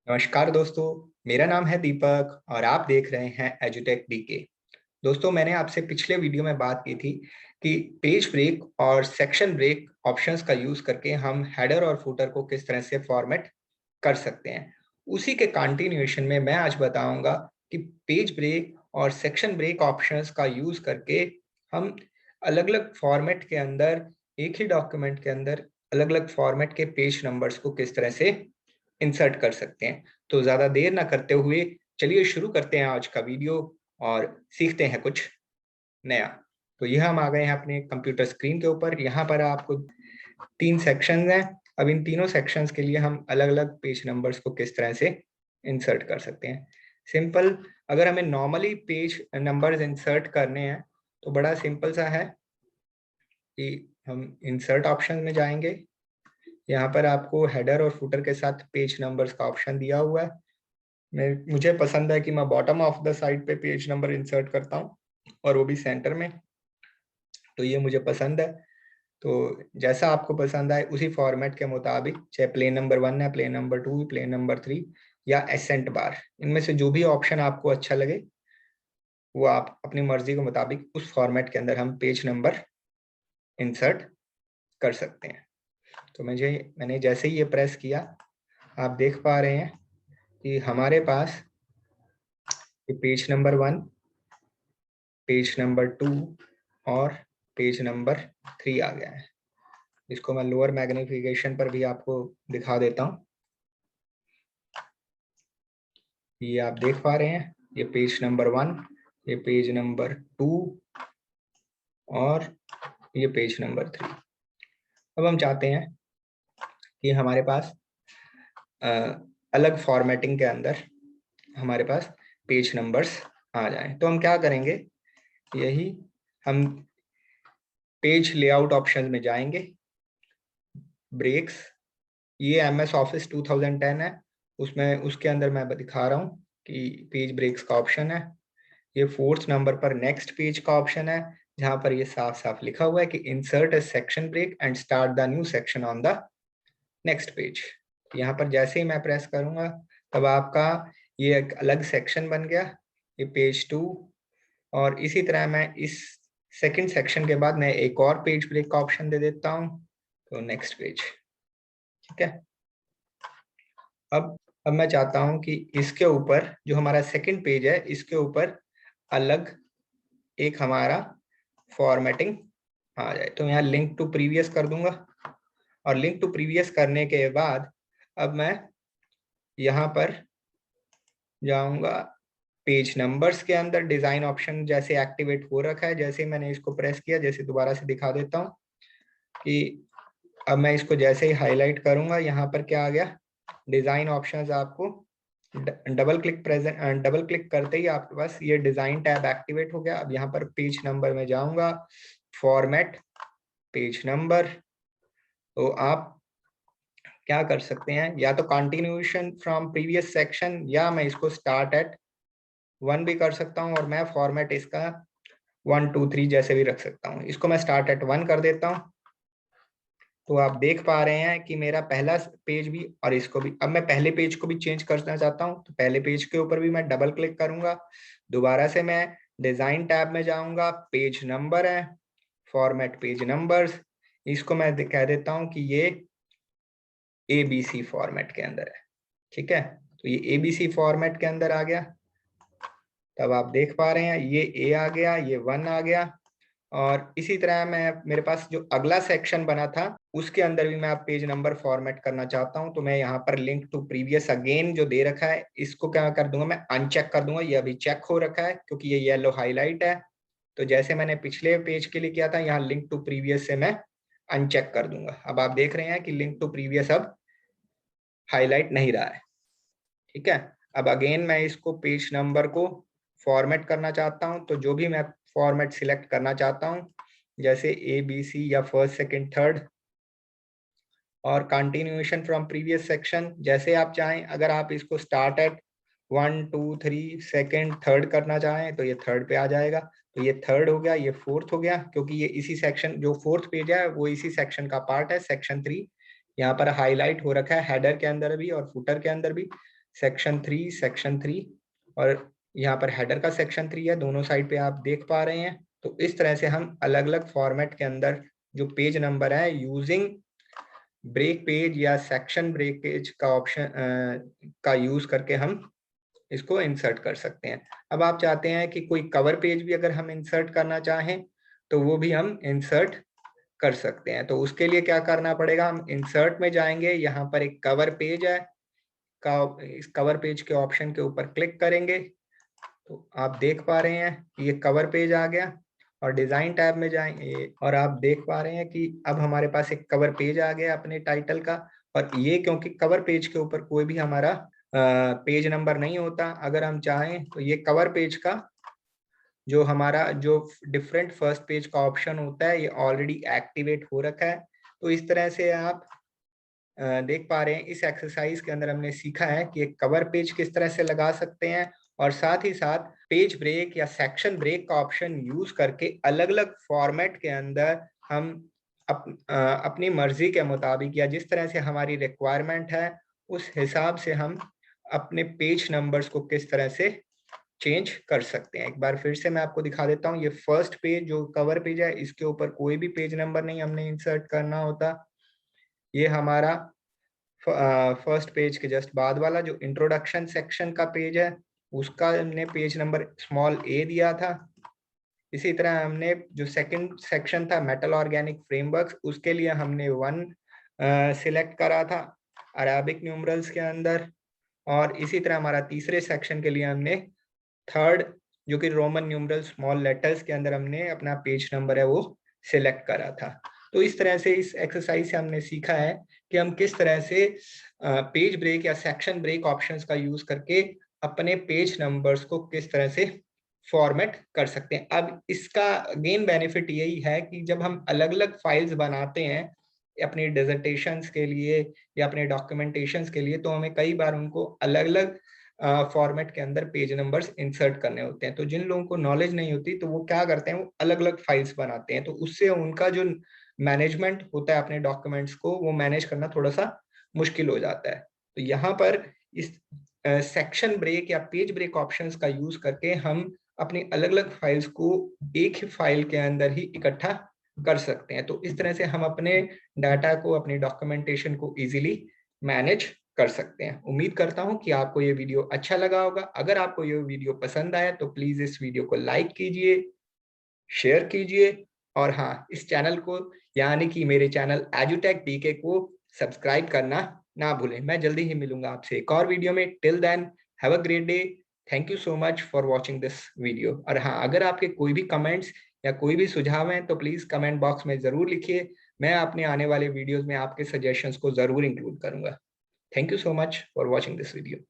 नमस्कार दोस्तों, मेरा नाम है दीपक और आप देख रहे हैं एजुटेक डीके। दोस्तों, मैंने आपसे पिछले वीडियो में बात की थी कि पेज ब्रेक और सेक्शन ब्रेक ऑप्शंस का यूज करके हम हेडर और फुटर को किस तरह से फॉर्मेट कर सकते हैं। उसी के कंटिन्यूएशन में मैं आज बताऊंगा कि पेज ब्रेक और सेक्शन ब्रेक ऑप्शंस का यूज करके हम अलग-अलग फॉर्मेट के अंदर, एक ही डॉक्यूमेंट के अंदर अलग-अलग फॉर्मेट के पेज नंबर्स को किस तरह से इंसर्ट कर सकते हैं। तो ज़्यादा देर ना करते हुए चलिए शुरू करते हैं आज का वीडियो और सीखते हैं कुछ नया। तो यह हम आ गए हैं अपने कंप्यूटर स्क्रीन के ऊपर। यहाँ पर आपको 3 सेक्शंस हैं। अब इन तीनों सेक्शंस के लिए हम अलग-अलग पेज नंबर्स को किस तरह से इंसर्ट कर सकते हैं। सिंपल, अगर हमें नॉर्मली पेज नंबर्स इंसर्ट करने हैं तो बड़ा सिंपल सा है कि हम इंसर्ट ऑप्शन में जाएंगे। यहाँ पर आपको हेडर और फुटर के साथ पेज नंबर्स का ऑप्शन दिया हुआ है। मुझे पसंद है कि मैं बॉटम ऑफ द साइड पे पेज नंबर इंसर्ट करता हूँ और वो भी सेंटर में। तो ये मुझे पसंद है। तो जैसा आपको पसंद आए उसी फॉर्मेट के मुताबिक, चाहे प्लेन नंबर 1 है, प्लेन नंबर 2, प्लेन नंबर 3 या एसेंट बार, इनमें से जो भी ऑप्शन आपको अच्छा लगे वो आप अपनी मर्जी के मुताबिक उस फॉर्मेट के अंदर हम पेज नंबर इंसर्ट कर सकते हैं। तो मैंने जैसे ही ये प्रेस किया, आप देख पा रहे हैं कि हमारे पास ये पेज नंबर 1, पेज नंबर 2 और पेज नंबर 3 आ गया है। इसको मैं लोअर मैग्निफिकेशन पर भी आपको दिखा देता हूँ। ये आप देख पा रहे हैं, ये पेज नंबर 1, ये पेज नंबर 2 और ये पेज नंबर 3। अब हम चाहते हैं कि हमारे पास अलग फॉर्मेटिंग के अंदर हमारे पास पेज नंबर्स आ जाएं। तो हम क्या करेंगे, यही हम पेज लेआउट ऑप्शन में जाएंगे। ब्रेक्स, ये MS ऑफिस 2010 है, उसमें उसके अंदर मैं दिखा रहा हूँ कि पेज ब्रेक्स का ऑप्शन है। ये 4th नंबर पर नेक्स्ट पेज का ऑप्शन है, जहां पर ये साफ साफ लिखा हुआ है कि insert a section break and start the new section on the next page. यहाँ पर जैसे ही मैं प्रेस करूंगा तब आपका ये एक अलग सेक्शन बन गया, ये पेज 2। और इसी तरह मैं इस सेकंड सेक्शन के बाद मैं एक और पेज ब्रेक का ऑप्शन दे देता हूँ, तो नेक्स्ट पेज। ठीक है। अब मैं चाहता हूं कि इसके ऊपर जो हमारा सेकंड पेज है, इसके ऊपर अलग एक हमारा फॉर्मेटिंग आ जाए। तो यहाँ लिंक टू प्रीवियस कर दूंगा और लिंक टू प्रीवियस करने के बाद अब मैं यहाँ पर जाऊंगा। पेज नंबर्स के अंदर डिजाइन ऑप्शन जैसे एक्टिवेट हो रखा है, जैसे मैंने इसको प्रेस किया, जैसे दोबारा से दिखा देता हूँ कि अब मैं इसको जैसे ही हाईलाइट करूंगा, यहाँ पर क्या आ गया, डिजाइन ऑप्शंस। आपको डबल क्लिक करते ही आपके पास ये डिजाइन टैब एक्टिवेट हो गया। अब यहाँ पर पेज नंबर में जाऊंगा, फॉर्मेट पेज नंबर। तो आप क्या कर सकते हैं, या तो कंटिन्यूएशन फ्रॉम प्रीवियस सेक्शन, या मैं इसको स्टार्ट एट 1 भी कर सकता हूँ और मैं फॉर्मेट इसका 1 2 3 जैसे भी रख सकता हूँ। इसको मैं स्टार्ट एट 1 कर देता हूँ। तो आप देख पा रहे हैं कि मेरा पहला पेज भी और इसको भी, अब मैं पहले पेज को भी चेंज करना चाहता हूं, तो पहले पेज के ऊपर भी मैं डबल क्लिक करूंगा। दोबारा से मैं डिजाइन टैब में जाऊंगा, पेज नंबर है, फॉर्मेट पेज नंबर्स। इसको मैं कह देता हूं कि ये ABC फॉर्मेट के अंदर है। ठीक है, तो ये ABC फॉर्मेट के अंदर आ गया। तब आप देख पा रहे हैं ये A आ गया, ये 1 आ गया। और इसी तरह मैं, मेरे पास जो अगला सेक्शन बना था उसके अंदर भी मैं अब पेज नंबर फॉर्मेट करना चाहता हूं। तो मैं यहाँ पर लिंक टू प्रीवियस अगेन जो दे रखा है, इसको क्या कर दूंगा, मैं अनचेक कर दूंगा। ये अभी चेक हो रखा है क्योंकि ये येलो हाईलाइट है। तो जैसे मैंने पिछले पेज के लिए किया था, यहाँ लिंक टू प्रीवियस से मैं अनचेक कर दूंगा। अब आप देख रहे हैं कि लिंक टू प्रीवियस अब हाईलाइट नहीं रहा है। ठीक है। अब अगेन मैं इसको पेज नंबर को फॉर्मेट करना चाहता हूं, तो जो भी मैं फॉर्मेट सिलेक्ट करना चाहता हूं, जैसे ABC या फर्स्ट सेकंड थर्ड, और कंटिन्यूएशन फ्रॉम प्रीवियस सेक्शन जैसे आप चाहें। अगर आप इसको स्टार्ट एट 1 2 3 सेकंड थर्ड करना चाहें तो ये थर्ड पे आ जाएगा। तो ये थर्ड हो गया, ये फोर्थ हो गया, क्योंकि ये इसी सेक्शन, जो फोर्थ पेज है वो इसी सेक्शन का पार्ट है, सेक्शन 3। यहाँ पर हाईलाइट हो रखा है हेडर के अंदर भी और फुटर के अंदर भी। सेक्शन 3 और यहाँ पर हेडर का सेक्शन 3 है, दोनों साइड पे आप देख पा रहे हैं। तो इस तरह से हम अलग अलग फॉर्मेट के अंदर जो पेज नंबर है यूजिंग ब्रेक पेज या सेक्शन ब्रेक पेज का ऑप्शन का यूज करके हम इसको इंसर्ट कर सकते हैं। अब आप चाहते हैं कि कोई कवर पेज भी अगर हम इंसर्ट करना चाहें तो वो भी हम इंसर्ट कर सकते हैं। तो उसके लिए क्या करना पड़ेगा, हम इंसर्ट में जाएंगे, यहाँ पर एक कवर पेज है, इस कवर पेज के ऑप्शन के ऊपर क्लिक करेंगे तो आप देख पा रहे हैं कि ये कवर पेज आ गया। और डिजाइन टैब में जाएंगे और आप देख पा रहे हैं कि अब हमारे पास एक कवर पेज आ गया अपने टाइटल का। और ये क्योंकि कवर पेज के ऊपर कोई भी हमारा पेज नंबर नहीं होता, अगर हम चाहें तो ये कवर पेज का जो हमारा जो डिफरेंट फर्स्ट पेज का ऑप्शन होता है ये ऑलरेडी एक्टिवेट हो रखा है। तो इस तरह से आप देख पा रहे हैं इस एक्सरसाइज के अंदर हमने सीखा है कि एक कवर पेज किस तरह से लगा सकते हैं और साथ ही साथ पेज ब्रेक या सेक्शन ब्रेक का ऑप्शन यूज करके अलग अलग फॉर्मेट के अंदर हम अपनी मर्जी के मुताबिक या जिस तरह से हमारी रिक्वायरमेंट है उस हिसाब से हम अपने पेज नंबर्स को किस तरह से चेंज कर सकते हैं। एक बार फिर से मैं आपको दिखा देता हूँ, ये फर्स्ट पेज जो कवर पेज है इसके ऊपर कोई भी पेज नंबर नहीं हमने इंसर्ट करना होता। ये हमारा फर्स्ट पेज के जस्ट बाद वाला जो इंट्रोडक्शन सेक्शन का पेज है उसका हमने पेज नंबर स्मॉल a दिया था। इसी तरह हमने जो सेकंड सेक्शन था मेटल ऑर्गेनिक फ्रेमवर्क्स उसके लिए हमने 1 सिलेक्ट करा था अरेबिक न्यूमरल्स के अंदर। और इसी तरह हमारा तीसरे सेक्शन के लिए हमने थर्ड जो कि रोमन न्यूमरल स्मॉल लेटर्स के अंदर हमने अपना पेज नंबर है वो सिलेक्ट करा था। तो इस तरह से इस एक्सरसाइज से हमने सीखा है कि हम किस तरह से पेज ब्रेक या सेक्शन ब्रेक ऑप्शंस का यूज करके अपने पेज नंबर्स को किस तरह से फॉर्मेट कर सकते हैं। अब इसका अगेन बेनिफिट यही है कि जब हम अलग अलग फाइल्स बनाते हैं अपने डिसर्टेशंस के लिए या अपने डॉक्यूमेंटेशंस के लिए तो हमें कई बार उनको अलग अलग फॉर्मेट के अंदर पेज नंबर्स इंसर्ट करने होते हैं। तो जिन लोगों को नॉलेज नहीं होती तो वो क्या करते हैं, वो अलग अलग फाइल्स बनाते हैं, तो उससे उनका जो मैनेजमेंट होता है अपने डॉक्यूमेंट्स को वो मैनेज करना थोड़ा सा मुश्किल हो जाता है। तो यहाँ पर इस सेक्शन ब्रेक या पेज ब्रेक ऑप्शंस का यूज करके हम अपनी अलग अलग फाइल्स को एक ही फाइल के अंदर ही इकट्ठा कर सकते हैं। तो इस तरह से हम अपने डाटा को अपनी डॉक्यूमेंटेशन को इजीली मैनेज कर सकते हैं। उम्मीद करता हूं कि आपको ये वीडियो अच्छा लगा होगा। अगर आपको ये वीडियो पसंद आया तो प्लीज इस वीडियो को लाइक कीजिए, शेयर कीजिए और हाँ, इस चैनल को यानी कि मेरे चैनल एजुटेक डीके को सब्सक्राइब करना ना भूलें। मैं जल्दी ही मिलूंगा आपसे एक और वीडियो में। Till then have a great day. Thank you so much for watching this video. और हाँ, अगर आपके कोई भी कमेंट्स या कोई भी सुझाव हैं तो प्लीज कमेंट बॉक्स में जरूर लिखिए। मैं अपने आने वाले वीडियोस में आपके सजेशंस को जरूर इंक्लूड करूंगा। Thank you so much for watching this video.